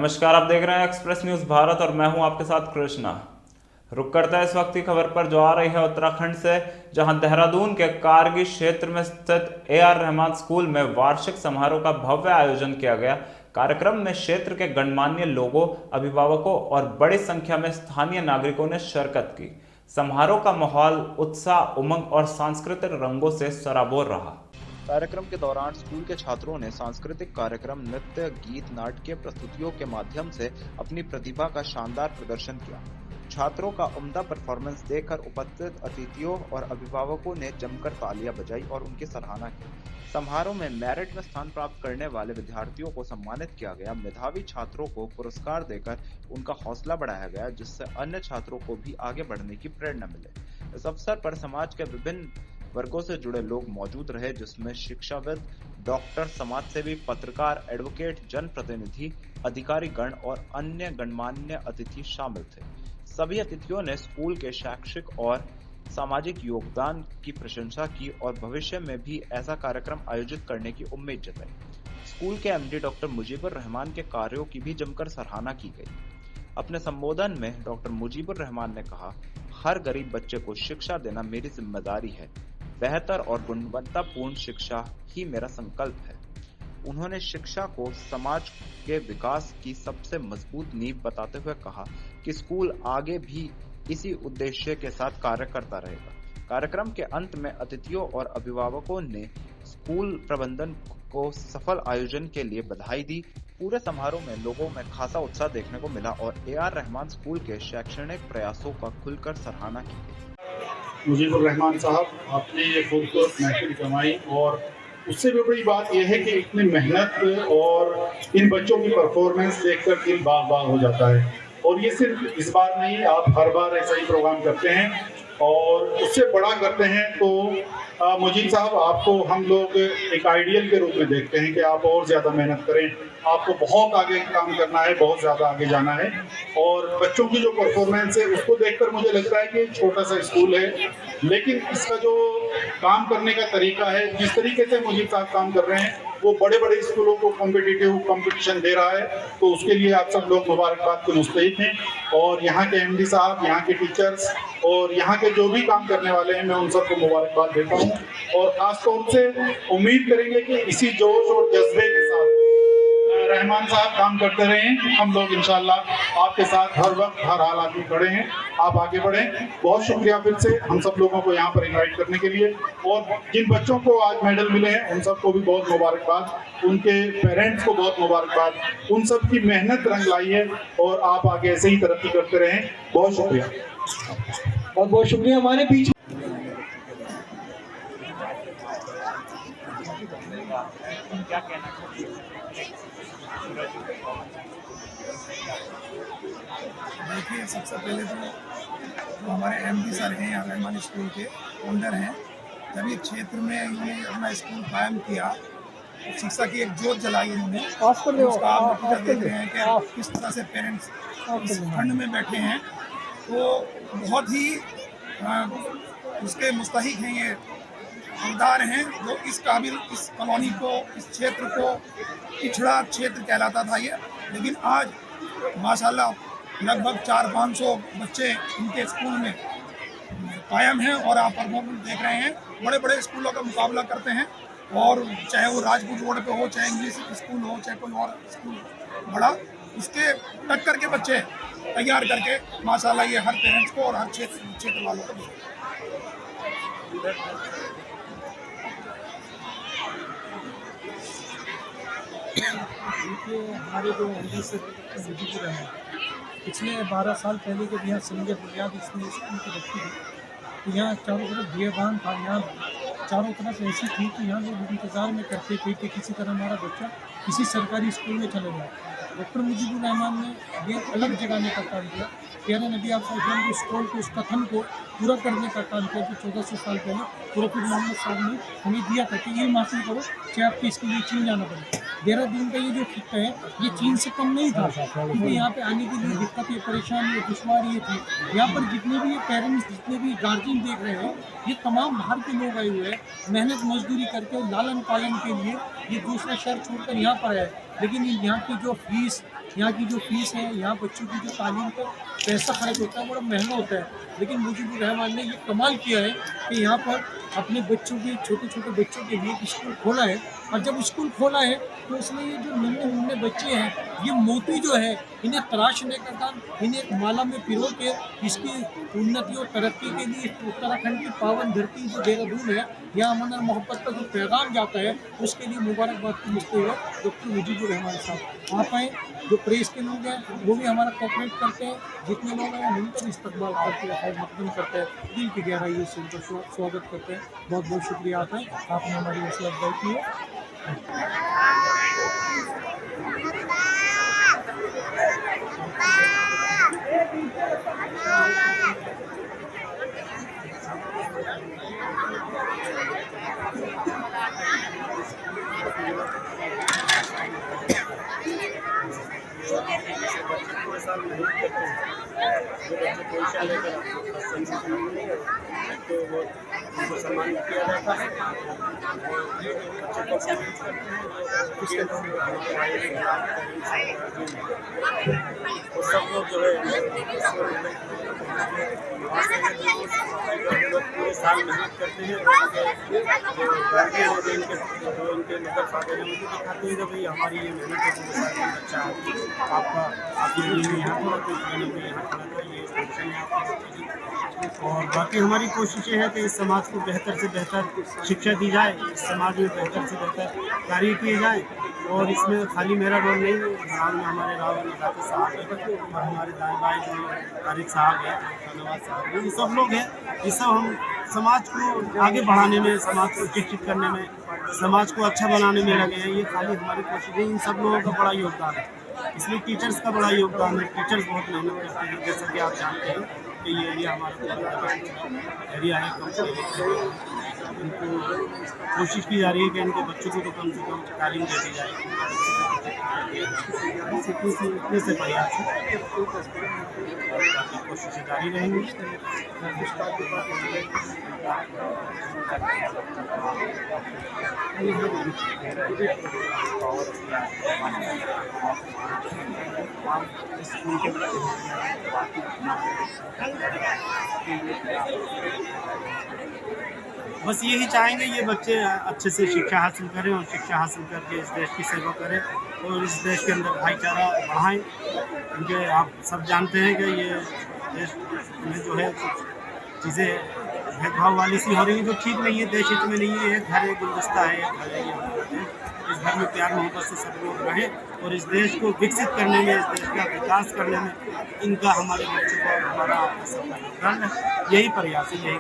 नमस्कार, आप देख रहे हैं एक्सप्रेस न्यूज भारत और मैं हूं आपके साथ कृष्णा। रुक करता है इस वक्त की खबर पर जो आ रही है उत्तराखंड से, जहां देहरादून के कारगिल क्षेत्र में स्थित AR रहमान स्कूल में वार्षिक समारोह का भव्य आयोजन किया गया। कार्यक्रम में क्षेत्र के गणमान्य लोगों, अभिभावकों और बड़ी संख्या में स्थानीय नागरिकों ने शिरकत की। समारोह का माहौल उत्साह, उमंग और सांस्कृतिक रंगों से सराबोर रहा। कार्यक्रम के दौरान स्कूल के छात्रों ने सांस्कृतिक कार्यक्रम, नृत्य, गीत, नाटकीय प्रस्तुतियों के माध्यम से अपनी प्रतिभा का शानदार प्रदर्शन किया। छात्रों का उम्दा परफॉर्मेंस देखकर उपस्थित अतिथियों और अभिभावकों ने जमकर तालियां बजाई और उनकी सराहना की। समारोह में मेरिट में स्थान प्राप्त करने वाले विद्यार्थियों को सम्मानित किया गया। मेधावी छात्रों को पुरस्कार देकर उनका हौसला बढ़ाया गया, जिससे अन्य छात्रों को भी आगे बढ़ने की प्रेरणा मिले। इस अवसर पर समाज के विभिन्न वर्गों से जुड़े लोग मौजूद रहे, जिसमें शिक्षाविद, डॉक्टर, समाजसेवी, पत्रकार, एडवोकेट, जनप्रतिनिधि, अधिकारी गण और अन्य गणमान्य अतिथि शामिल थे। सभी अतिथियों ने स्कूल के शैक्षिक और सामाजिक योगदान की प्रशंसा की और भविष्य में भी ऐसा कार्यक्रम आयोजित करने की उम्मीद जताई। स्कूल के MD डॉक्टर मुजीबुर रहमान के कार्यों की भी जमकर सराहना की गई। अपने संबोधन में डॉक्टर मुजीबुर रहमान ने कहा, हर गरीब बच्चे को शिक्षा देना मेरी जिम्मेदारी है। बेहतर और गुणवत्तापूर्ण शिक्षा ही मेरा संकल्प है। उन्होंने शिक्षा को समाज के विकास की सबसे मजबूत नींव बताते हुए कहा कि स्कूल आगे भी इसी उद्देश्य के साथ कार्य करता रहेगा। कार्यक्रम के अंत में अतिथियों और अभिभावकों ने स्कूल प्रबंधन को सफल आयोजन के लिए बधाई दी। पूरे समारोह में लोगों में खासा उत्साह देखने को मिला और AR रहमान स्कूल के शैक्षणिक प्रयासों का खुलकर सराहना की गई। मुजीबुर रहमान साहब, आपने ये खूबसूरत महफिल जमाई और उससे भी बड़ी बात यह है कि इतनी मेहनत और इन बच्चों की परफॉर्मेंस देखकर दिल बाग बाग हो जाता है। और ये सिर्फ इस बार नहीं, आप हर बार ऐसा ही प्रोग्राम करते हैं और उससे बड़ा करते हैं। तो मुजीब साहब, आपको हम लोग एक आइडियल के रूप में देखते हैं कि आप और ज़्यादा मेहनत करें। आपको बहुत आगे काम करना है, बहुत ज़्यादा आगे जाना है। और बच्चों की जो परफॉर्मेंस है उसको देखकर मुझे लगता है कि छोटा सा स्कूल है, लेकिन इसका जो काम करने का तरीका है, जिस तरीके से मुजीब साहब काम कर रहे हैं, वो बड़े बड़े स्कूलों को कॉम्पिटिटिव कंपटीशन दे रहा है। तो उसके लिए आप सब लोग मुबारकबाद के मुस्तहिक हैं। और यहाँ के MD साहब, यहाँ के टीचर्स और यहाँ के जो भी काम करने वाले हैं, मैं उन सबको मुबारकबाद देता हूँ। और ख़ासतौर से उम्मीद करेंगे कि इसी जोश और जज्बे के साथ रहमान साहब काम करते रहें। हम लोग इंशाल्लाह आपके साथ हर वक्त हर हालात में खड़े हैं। आप आगे बढ़ें। बहुत शुक्रिया फिर से हम सब लोगों को यहाँ पर इनवाइट करने के लिए। और जिन बच्चों को आज मेडल मिले हैं उन सबको भी बहुत मुबारकबाद, उनके पेरेंट्स को बहुत मुबारकबाद। उन सब की मेहनत रंग लाई है और आप आगे ऐसे ही तरक्की करते रहें। बहुत शुक्रिया। बहुत बहुत शुक्रिया। हमारे बीच क्या कहना चाहिए? देखिए, सबसे पहले तो हमारे MD सर हैं, यहाँ रहमान स्कूल के फाउंडर हैं। जब ये क्षेत्र में इन्होंने अपना स्कूल कायम किया, शिक्षा की एक जोत जलाई इन्होंने। उसका आप नतीजा देख रहे हैं कि किस तरह से पेरेंट्स इस खंड में बैठे हैं। तो बहुत ही उसके मुस्तहिक हैं, ये हकदार हैं जो इस काबिल, इस कॉलोनी को, इस क्षेत्र को पिछड़ा क्षेत्र कहलाता था ये। लेकिन आज माशाल्लाह लगभग 400-500 बच्चे इनके स्कूल में कायम हैं और आप परफॉर्मेंस देख रहे हैं। बड़े बड़े स्कूलों का मुकाबला करते हैं, और चाहे वो राजपूत रोड पे हो, चाहे इंग्लिश स्कूल हो, चाहे कोई और स्कूल बड़ा, उसके टक्कर के बच्चे तैयार करके माशाल्लाह ये हर पेरेंट्स को और हर क्षेत्र वालों को देते हैं। हमारे जो MD से मुजीबुर हैं, पिछले 12 साल पहले जब यहाँ संजय बुनियाद इसने स्कूल की रखी थी, तो यहाँ चारों तरफ भीड़भाड़ था। यहाँ चारों तरफ ऐसी थी कि यहाँ लोग इंतज़ार में करते थे कि किसी तरह हमारा बच्चा किसी सरकारी स्कूल में चले जाए। डॉक्टर मुजीबुर रहमान ने ये अलग जगाने का काम किया। प्यारे नबी आप उस कॉल को, उस कथन को पूरा करने का काम किया जो 1400 साल पहले प्रोफेट मोहम्मद साहब ने हमें दिया था कि ये हासिल करो चाहे आपको इसके लिए चीन जाना पड़े। देहरादून का ये जो खित्ता है ये चीन से कम नहीं था, क्योंकि यहाँ पे आने के लिए दिक्कतें, परेशानी, दुश्वारी थी। यहाँ पर जितने भी पेरेंट्स, जितने भी गार्जियन देख रहे हैं, ये तमाम बाहर के लोग आए हुए हैं मेहनत मजदूरी करके, लालन पालन के लिए ये दूसरा शहर छोड़कर यहाँ पर है। लेकिन यहाँ की जो फीस है, यहाँ बच्चों की जो तालीम पर पैसा खर्च होता है बड़ा महंगा होता है। लेकिन मुजीबुर रहमान ने ये कमाल किया है कि यहाँ पर अपने बच्चों के छोटे बच्चों के लिए एक स्कूल खोला है। और जब स्कूल खोला है तो उसमें ये जो नन्हे बच्चे हैं, ये मोती जो है इन्हें तराशने का काम, इन्हें एक माला में पिरो के इसकी उन्नति और तरक्की के लिए उत्तराखंड की पावन धरती जो देहरादून है, यहाँ अमन और मोहब्बत का जो पैगाम जाता है, उसके लिए मुबारकबाद पूछते हुए डॉक्टर मुजीबुर रहमान साहब आप आए। जो प्रेस के लोग हैं वो भी हमारा कोऑपरेट करते हैं, जितने लोग हैं मिलकर इस्तकबाल करते हैं, खैर मकदम करते हैं, दिल की गहराइयों से उनका स्वागत करते हैं। बहुत बहुत शुक्रिया आपने हमारी हौसला अफजाई की है। उनको सम्मानित किया जाता है। और सब लोग जो है पूरे साल मेहनत करते हैं। उनके मतलब फादर है उनको दिखाते हैं कि भाई हमारी ये मेहनत है, पूरे साल में बच्चा आपका आप ये यहाँ पर कोई खाने में यहाँ खाना था, ये फंक्शन है आपका। और बाकी हमारी कोशिशें हैं कि इस समाज को बेहतर से बेहतर शिक्षा दी जाए, इस समाज में बेहतर से बेहतर कार्य किए जाएँ। और इसमें खाली मेरा रोल नहीं है, ग्राम में हमारे राव नजाफी साहब है और हमारे दाएँ बाएँ जो तारिक साहब है, नवाज साहब है, ये सब लोग हैं। ये सब हम समाज को आगे बढ़ाने में, समाज को शिक्षित करने में, समाज को अच्छा बनाने में लगे हैं। ये खाली हमारी कोशिश है, इन सब लोगों का बड़ा योगदान है। इसमें टीचर्स का बड़ा योगदान है। टीचर्स बहुत मेहनत करते हैं, जैसा कि आप जानते हैं कि ये एरिया हमारा एरिया है कम, इनको कोशिश की जा रही है कि इनके बच्चों को तो कम से कम तालीम दे दी जाए। इतने से प्रयास है, बाकी कोशिशें जारी रहेंगी। बस यही चाहेंगे ये बच्चे अच्छे से शिक्षा हासिल करें और शिक्षा हासिल करके इस देश की सेवा करें और इस देश के अंदर भाईचारा बढ़ाएं। क्योंकि आप सब जानते हैं कि ये देश में जो है कुछ चीज़ें भेदभाव वाली सी हो रही है जो ठीक नहीं है, देश हित में नहीं है। एक घर एक गुलदस्ता है, एक घर है, ये इस घर में प्यार मोहब्बत से सब लोग रहें और इस देश को विकसित करने में, इस देश का विकास करने में इनका हमारे बच्चों का और हमारा आपका सबका योगदान है। यही प्रयास है, यही